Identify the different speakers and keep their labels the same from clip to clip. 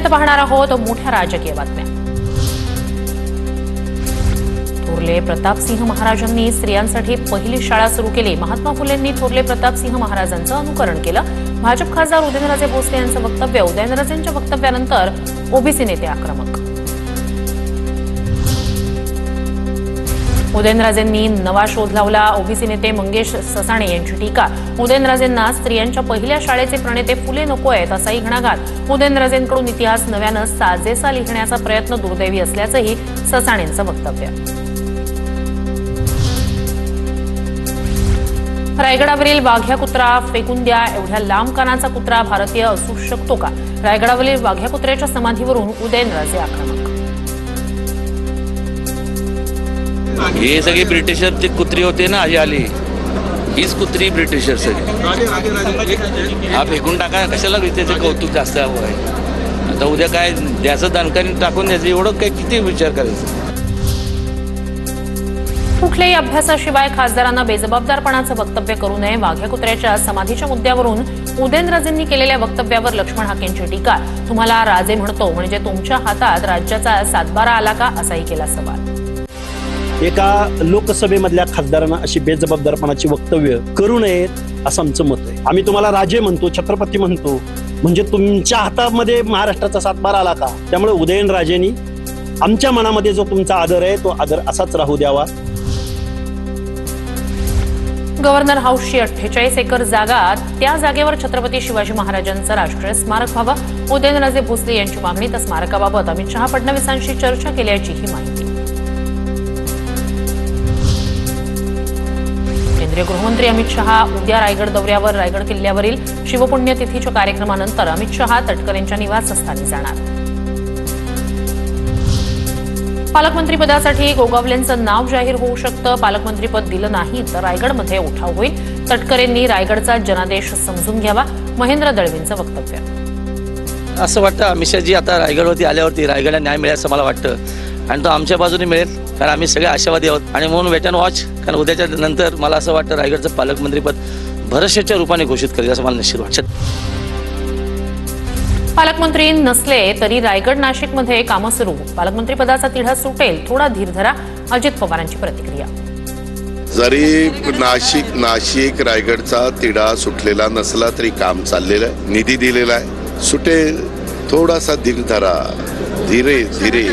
Speaker 1: बातमीत पाहणार आहोत मोठ्या राजकीय बातम्या। थोरले प्रतापसिंह महाराजांनी स्त्रियांसाठी पहिली शाळा सुरू केली। महात्मा फुलेंनी थोरले प्रतापसिंह महाराजांचं अनुकरण केलं। भाजप खासदार उदयनराजे भोसले यांचं वक्तव्य। उदयनराजेंच्या वक्तव्यानंतर ओबीसी नेते आक्रमक। उदयनराजेंनी नवा शोध लावला। ओबीसी नेते मंगेश ससाणे यांची टीका। उदयनराजेंना स्त्रियांच्या पहिल्या शाळेचे प्रणेते फुले नको आहेत असाही घणाघात। उदयनराजेंकडून इतिहास नव्यानं साजेसा लिहिण्याचा प्रयत्न दुर्दैवी असल्याचंही ससाणेंचं वक्तव्य। रायगडावरील वाघ्या कुत्रा फेकून द्या, एवढ्या लांब कानाचा कुत्रा भारतीय असू शकतो का? रायगडावरील वाघ्या कुत्र्याच्या समाधीवरून उदयनराजे आक्रमक।
Speaker 2: हे सगळे ब्रिटिशरची कुत्री होते ना, ही आली हीच कुत्री ब्रिटिशर सगळी। हा फेकून टाका, कशाला त्याचं कौतुक जास्त हवं आहे। आता उद्या काय द्याचं दणकाने टाकून द्यायचं, एवढं काय किती विचार करायचा।
Speaker 1: कुठल्याही अभ्यासाशिवाय खासदारांना बेजबाबदारपणाचं वक्तव्य करू नये। वाघ्या कुत्र्याच्या समाधीच्या मुद्द्यावरून उदयनराजेंनी केलेल्या वक्तव्यावर लक्ष्मण हाकेंची टीका। तुम्हाला राजे म्हणतो म्हणजे तुमच्या हातात राज्याचा सातबारा आला का, असाही केला सवाल।
Speaker 3: एका लोकसभेमधल्या खासदारांना अशी बेजबाबदारपणाची वक्तव्य करू नयेत असं आमचं मत आहे। आम्ही तुम्हाला राजे म्हणतो, छत्रपती म्हणतो म्हणजे तुमच्या हातामध्ये महाराष्ट्राचा सातबारा आला का? त्यामुळे उदयनराजेंनी आमच्या मनामध्ये जो तुमचा आदर आहे तो आदर असाच राहू द्यावा।
Speaker 1: गव्हर्नर हाऊसची 48 एकर जागा, त्या जागेवर छत्रपती शिवाजी महाराजांचं राष्ट्रीय स्मारक व्हावं। उदयनराजे भोसले यांची मागणी। त्या स्मारकाबाबत अमित शहा फडणवीसांशी चर्चा केल्याचीही माहिती। केंद्रीय गृहमंत्री अमित शहा उद्या रायगड दौऱ्यावर। रायगड किल्ल्यावरील शिवपुण्यतिथीच्या कार्यक्रमानंतर अमित शहा तटकरेंच्या निवासस्थानी जाणार। पालकमंत्रीपदासाठी गोगावलेंचं नाव जाहीर होऊ शकतं। पालकमंत्रीपद दिलं नाही तर रायगडमध्ये उठाव होईल। तटकरेंनी रायगडचा जनादेश समजून घ्यावा, महेंद्र दळवींचं वक्तव्य।
Speaker 2: असं वाटतं अमित शहाजी आता रायगडवरती आल्यावरती रायगडला न्याय मिळेल असं मला वाटतं, आणि तो आमच्या बाजूने मिळेल, कारण आम्ही सगळे आशावादी आहोत। आणि म्हणून वेट अँड वॉच, कारण उद्याच्या नंतर मला असं वाटतं रायगडचं पालकमंत्रीपद भरवशाच्या रूपाने घोषित करेल असं मला निश्चित वाटतं। पालकमंत्री नसले तरी रायगड नाशिकमध्ये कामं सुरू। पालकमंत्रीपदाचा तिढा सुटेल, थोडा धीर धरा, अजित पवारांची प्रतिक्रिया।
Speaker 4: जरी नाशिक रायगडचा तिढा सुटलेला नसला तरी काम चाललेलं आहे, निधी दिलेला आहे, सुटेल, थोडासा धीर धरा, धीरे धीरे।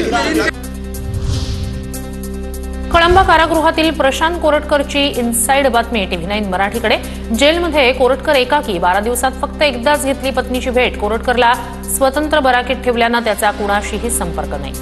Speaker 1: कळंबा कारागृहातील प्रशांत कोरटकरची इनसाइड बातमी TV9 मराठीकडे। जेलमध्ये कोरटकर एकाकी, 12 दिवसात फक्त एकदाच घेतली पत्नीची भेट। कोरटकरला स्वतंत्र बराकीत ठेवल्यानं त्याचा कुणाशीही संपर्क नाही।